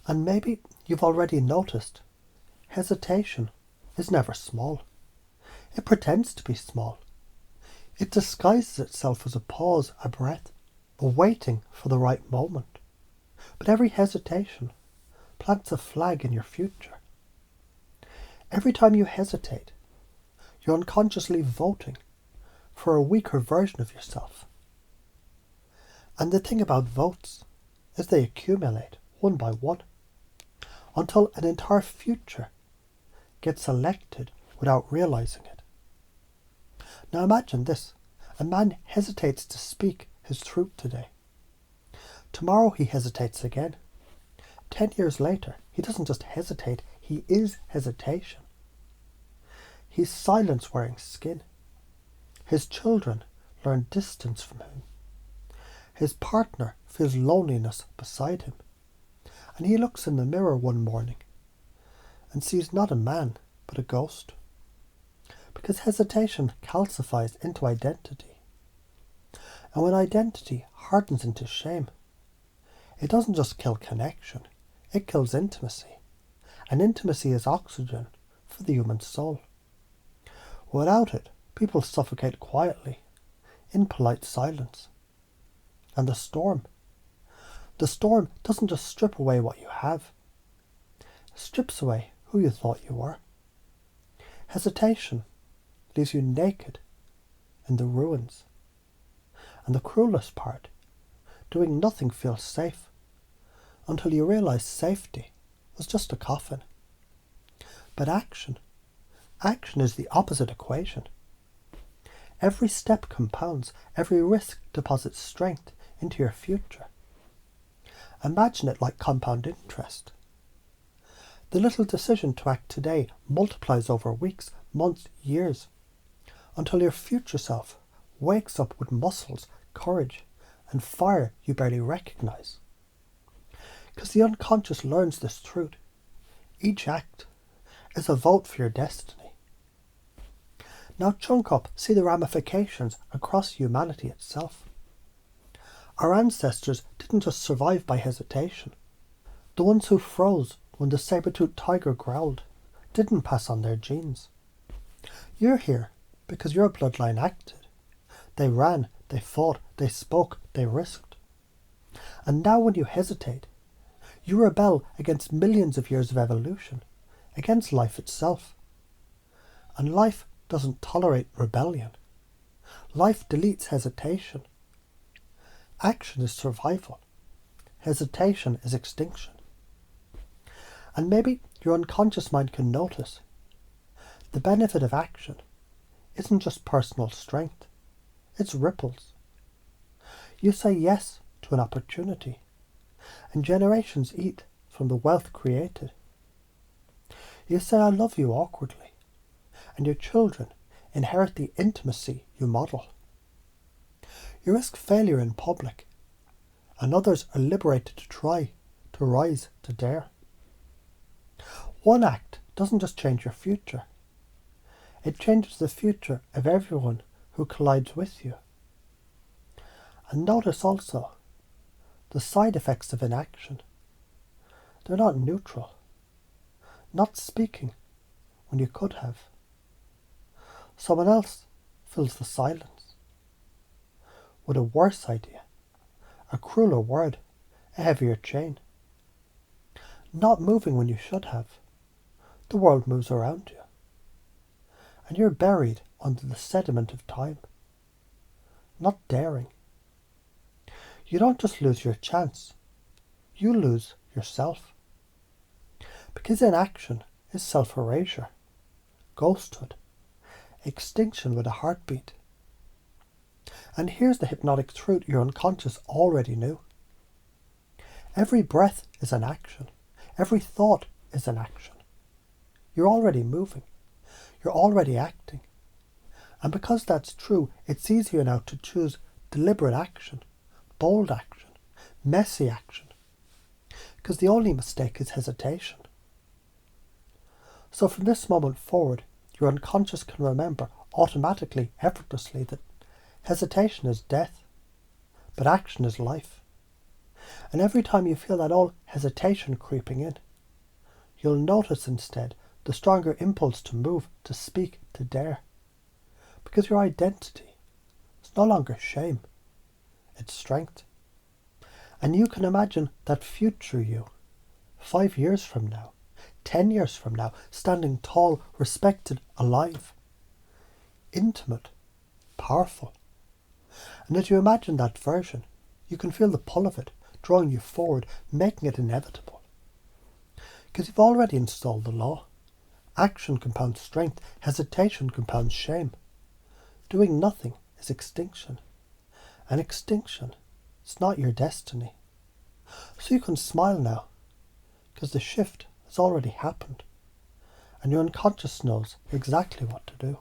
And maybe you've already noticed hesitation is never small. It pretends to be small. It disguises itself as a pause, a breath, a waiting for the right moment. But every hesitation plants a flag in your future. Every time you hesitate, you're unconsciously voting for a weaker version of yourself. And the thing about votes is they accumulate one by one until an entire future gets elected without realizing it. Now imagine this. A man hesitates to speak his truth today. Tomorrow he hesitates again. 10 years later, he doesn't just hesitate, he is hesitation. He's silence wearing skin. His children learn distance from him. His partner feels loneliness beside him. And he looks in the mirror one morning and sees not a man, but a ghost. Because hesitation calcifies into identity. And when identity hardens into shame, it doesn't just kill connection, it kills intimacy. And intimacy is oxygen for the human soul. Without it, people suffocate quietly, in polite silence. And the storm doesn't just strip away what you have. It strips away who you thought you were. Hesitation leaves you naked in the ruins. And the cruelest part, doing nothing feels safe until you realize safety was just a coffin. But action is the opposite equation. Every step compounds, every risk deposits strength into your future. Imagine it like compound interest. The little decision to act today multiplies over weeks, months, years, until your future self wakes up with muscles, courage, and fire you barely recognize. Because the unconscious learns this truth. Each act is a vote for your destiny. Now chunk up, see the ramifications across humanity itself. Our ancestors didn't just survive by hesitation. The ones who froze when the saber-toothed tiger growled didn't pass on their genes. You're here because your bloodline acted. They ran, they fought, they spoke, they risked. And now when you hesitate, you rebel against millions of years of evolution, against life itself. And life doesn't tolerate rebellion. Life deletes hesitation. Action is survival. Hesitation is extinction. And maybe your unconscious mind can notice the benefit of action isn't just personal strength, it's ripples. You say yes to an opportunity, and generations eat from the wealth created. You say I love you awkwardly, and your children inherit the intimacy you model. You risk failure in public, and others are liberated to try, to rise, to dare. One act doesn't just change your future. It changes the future of everyone who collides with you. And notice also the side effects of inaction. They're not neutral. Not speaking when you could have. Someone else fills the silence with a worse idea, a crueler word, a heavier chain. Not moving when you should have. The world moves around you. And you're buried under the sediment of time. Not daring. You don't just lose your chance. You lose yourself. Because inaction is self-erasure, ghosthood, extinction with a heartbeat. And here's the hypnotic truth your unconscious already knew. Every breath is an action. Every thought is an action. You're already moving. You're already acting. And because that's true, it's easier now to choose deliberate action, bold action, messy action. Because the only mistake is hesitation. So from this moment forward, your unconscious can remember automatically, effortlessly, that hesitation is death, but action is life. And every time you feel that old hesitation creeping in, you'll notice instead the stronger impulse to move, to speak, to dare. Because your identity is no longer shame, it's strength. And you can imagine that future you, 5 years from now, 10 years from now, standing tall, respected, alive, intimate, powerful. And as you imagine that version, you can feel the pull of it, drawing you forward, making it inevitable. Because you've already installed the law. Action compounds strength, hesitation compounds shame. Doing nothing is extinction. And extinction is not your destiny. So you can smile now, because the shift has already happened. And your unconscious knows exactly what to do.